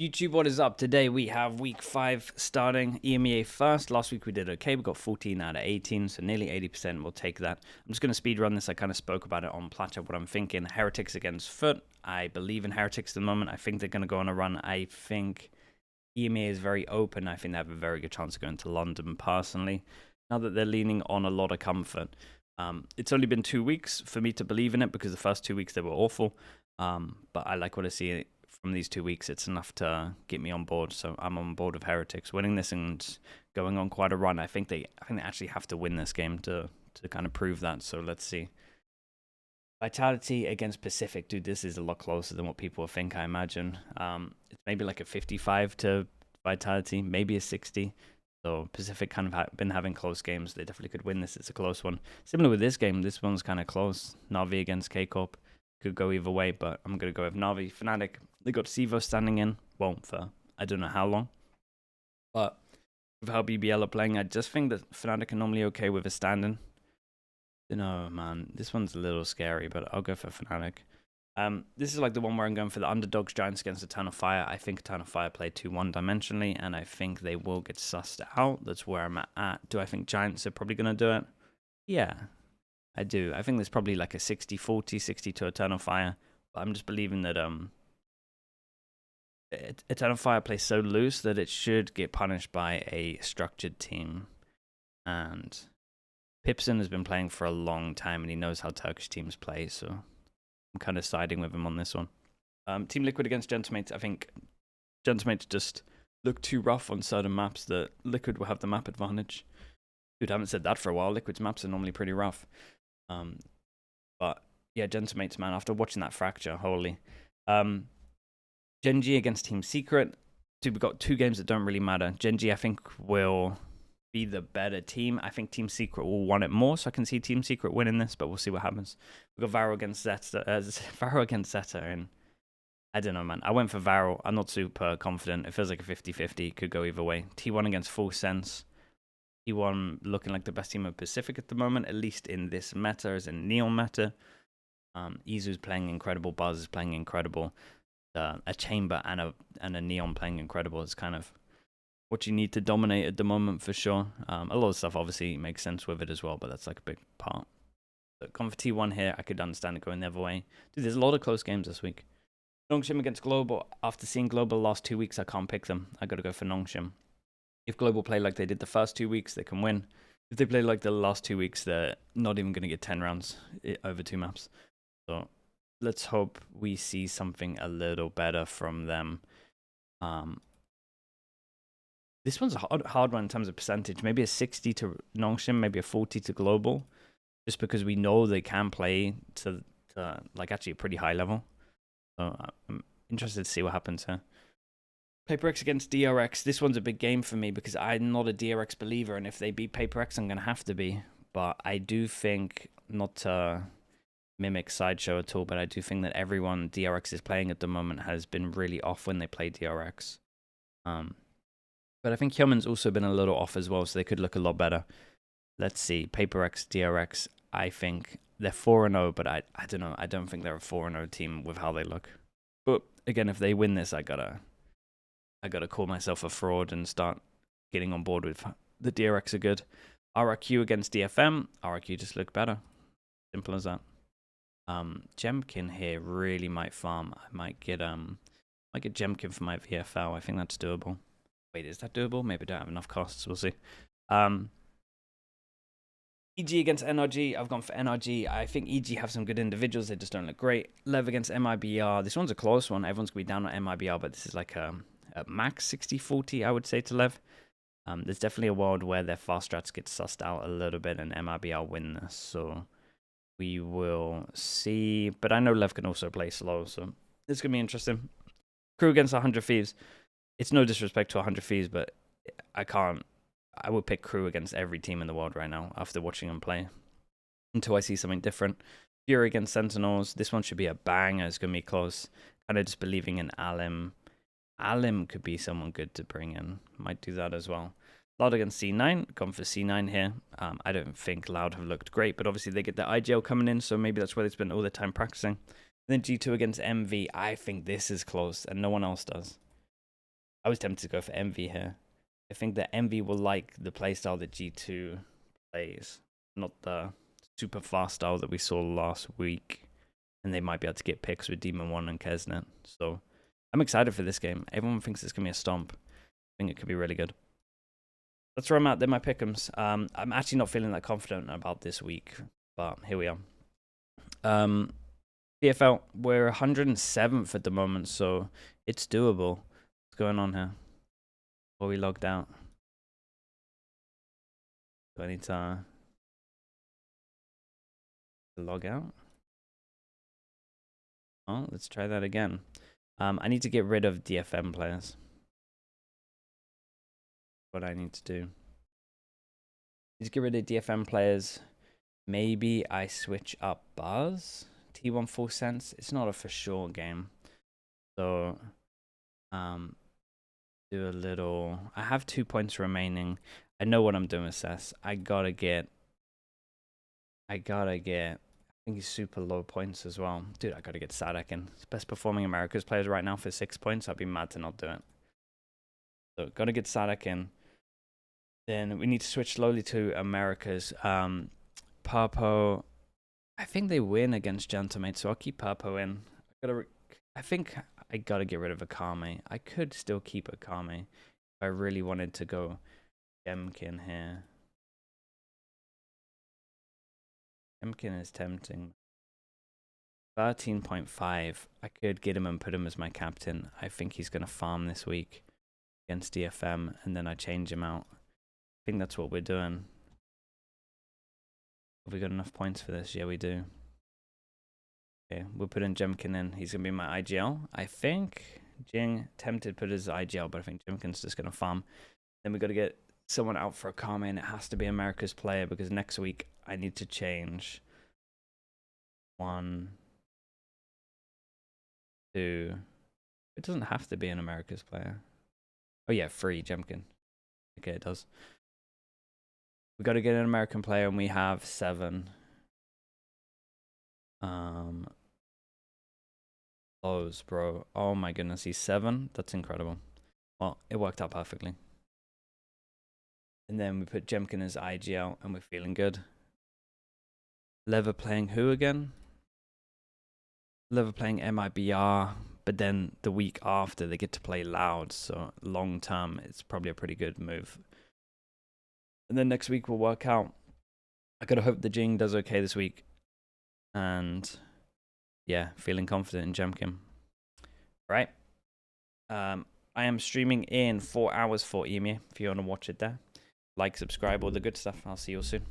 YouTube, what is up? Today we have week 5 starting, EMEA first. Last week we did okay, we got 14 out of 18, so nearly 80%. We'll take that. I'm just going to speed run this. I kind of spoke about it on Platcha, what I'm thinking. Heretics against Foot. I believe in Heretics at the moment. I think they're going to go on a run. I think EMEA is very open. I think they have a very good chance of going to London personally, now that they're leaning on a lot of comfort. It's only been 2 weeks for me to believe in it because the first 2 weeks they were awful, but I like what I see from these 2 weeks. It's enough to get me on board, so I'm on board with Heretics winning this and going on quite a run. I think they actually have to win this game to kind of prove that. So let's see. Vitality against Pacific, dude. This is a lot closer than what people think. I imagine it's maybe like a 55 to Vitality, maybe a 60. So Pacific kind of been having close games. They definitely could win this. It's a close one. Similar with this game. This one's kind of close. Navi against K-Corp. Could go either way, but I'm going to go with Navi. Fnatic, they got Sivo standing in. Well, for I don't know how long. But with how BBL are playing, I just think that Fnatic are normally okay with a stand-in. You know, man, this one's a little scary, but I'll go for Fnatic. This is like the one where I'm going for the underdogs, Giants against Eternal Fire. I think Eternal Fire play 2 one-dimensionally, and I think they will get sussed out. That's where I'm at. Do I think Giants are probably going to do it? Yeah, I do. I think there's probably like a 60-40, 60 to Eternal Fire. But I'm just believing that Eternal Fire plays so loose that it should get punished by a structured team. And Pipson has been playing for a long time, and he knows how Turkish teams play, so I'm kind of siding with him on this one. Team Liquid against Gentlemates. I think Gentlemates just look too rough on certain maps that Liquid will have the map advantage. Dude, I haven't said that for a while. Liquid's maps are normally pretty rough. But yeah, Gentlemates, man, after watching that Fracture, holy. Gen G against Team Secret. Dude, we've got 2 games that don't really matter. Gen G, I think, will be the better team. I think Team Secret will want it more, so I can see Team Secret winning this, but we'll see what happens. We've got Varro against Zeta, and I don't know, man. I went for Varro. I'm not super confident. It feels like a 50-50. Could go either way. T1 against Full Sense. T1 looking like the best team of Pacific at the moment, at least in this meta, as in Neon meta. Izu's playing incredible. Buzz is playing incredible. A Chamber and a Neon playing incredible is kind of what you need to dominate at the moment for sure. A lot of stuff obviously makes sense with it as well, but that's like a big part. But gone for T1 here. I could understand it going the other way. Dude, there's a lot of close games this week. Nongshim against Global. After seeing Global the last 2 weeks, I can't pick them. I got to go for Nongshim. If Global play like they did the first 2 weeks, they can win. If they play like the last 2 weeks, they're not even going to get 10 rounds over 2 maps. So let's hope we see something a little better from them. This one's a hard one in terms of percentage. Maybe a 60 to Nongshim, maybe a 40 to Global. Just because we know they can play to like actually a pretty high level. So I'm interested to see what happens here. PaperX against DRX. This one's a big game for me because I'm not a DRX believer, and if they beat PaperX, I'm going to have to be. But I do think, not to mimic Sideshow at all, but I do think that everyone DRX is playing at the moment has been really off when they play DRX. But I think Hyomin's also been a little off as well, so they could look a lot better. Let's see. PaperX, DRX, I think they're 4-0, but I don't know. I don't think they're a 4-0 team with how they look. But again, if they win this, I gotta call myself a fraud and start getting on board with the DRX are good. RRQ against DFM. RRQ just look better. Simple as that. Jemkin here really might farm. I might get Jemkin for my VFL. I think that's doable. Wait, is that doable? Maybe I don't have enough costs. We'll see. EG against NRG. I've gone for NRG. I think EG have some good individuals. They just don't look great. Lev against MIBR. This one's a close one. Everyone's going to be down on MIBR, but this is like a max 60-40, I would say, to Lev. There's definitely a world where their fast strats get sussed out a little bit and MIBR win this. So we will see. But I know Lev can also play slow, so it's going to be interesting. Crew against 100 Thieves. It's no disrespect to 100 Thieves, but I would pick Crew against every team in the world right now after watching them play until I see something different. Fury against Sentinels. This one should be a banger. It's going to be close. Kind of just believing in Alim. Alim could be someone good to bring in. Might do that as well. Loud against C9. Gone for C9 here. I don't think Loud have looked great, but obviously they get the IGL coming in, so maybe that's where they spend all their time practicing. Then G2 against MV. I think this is close, and no one else does. I was tempted to go for Envy here. I think that Envy will like the playstyle that G2 plays, not the super fast style that we saw last week. And they might be able to get picks with Demon 1 and Kesnet. So I'm excited for this game. Everyone thinks it's going to be a stomp. I think it could be really good. That's where I'm at. They're my pick'ems. I'm actually not feeling that confident about this week, but here we are. VFL, we're 107th at the moment, so it's doable. What's going on here? Are we logged out? Do I need to log out? Oh, let's try that again. I need to get rid of DFM players. What I need to do. Need to get rid of DFM players. Maybe I switch up Buzz. T1 Full Sense. It's not a for sure game. So, do a little. I have 2 points remaining. I know what I'm doing with Cess. I gotta get. I think he's super low points as well. Dude, I gotta get Sadak in. It's best performing America's players right now for 6 points. I'd be mad to not do it. So, gotta get Sadak in. Then we need to switch slowly to America's. Papo. I think they win against Gentamate, so I'll keep Papo in. I think I gotta get rid of Akame. I could still keep Akame if I really wanted to go Gemkin here. Gemkin is tempting. 13.5. I could get him and put him as my captain. I think he's gonna farm this week against DFM, and then I change him out. I think that's what we're doing. Have we got enough points for this? Yeah, we do. Okay, we'll put in Jemkin in. He's going to be my IGL. I think Jing tempted put his IGL, but I think Jemkin's just going to farm. Then we got to get someone out for Akame, and it has to be America's player because next week I need to change 1, 2. It doesn't have to be an America's player. Oh yeah, 3 Jemkin. Okay, it does. We got to get an American player, and we have 7. Lows, bro. Oh my goodness, he's 7. That's incredible. Well, it worked out perfectly. And then we put Jemkin as IGL, and we're feeling good. Lever playing who again? Lever playing MIBR, but then the week after they get to play Loud, so long term it's probably a pretty good move. And then next week we'll work out. I gotta hope the Jing does okay this week. And yeah, feeling confident in Jemkin. Right. I am streaming in 4 hours for EMEA if you want to watch it there. Like, subscribe, all the good stuff. I'll see you all soon.